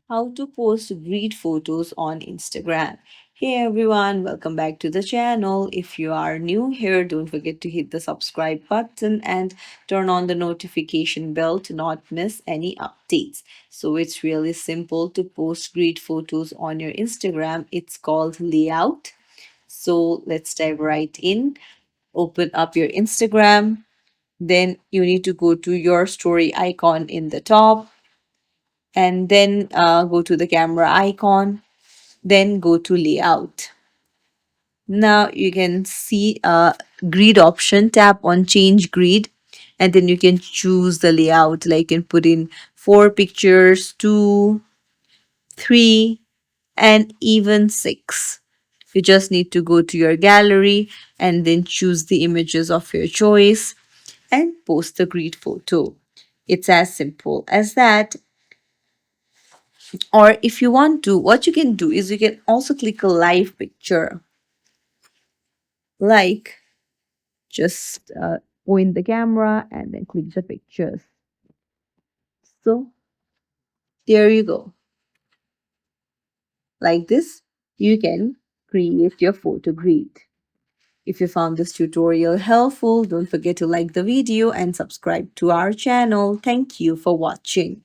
how to post great photos on Instagram. Hey everyone, welcome back to the channel. If you are new here, don't forget to hit the subscribe button and turn on the notification bell to not miss any updates. So it's really simple to post great photos on your Instagram. It's called layout. So let's dive right in. Open up your Instagram. Then you need to go to your story icon in the top and then go to the camera icon, then go to layout. Now you can see a grid option, tap on change grid, and then you can choose the layout. Like you can put in 4 pictures, 2, 3, and even 6. You just need to go to your gallery and then choose the images of your choice and post the grid photo. It's as simple as that. Or if you want to, what you can do is you can also click a live picture. Like just point the camera and then click the pictures. So there you go. Like this, you can create your photo grid. If you found this tutorial helpful, don't forget to like the video and subscribe to our channel. Thank you for watching.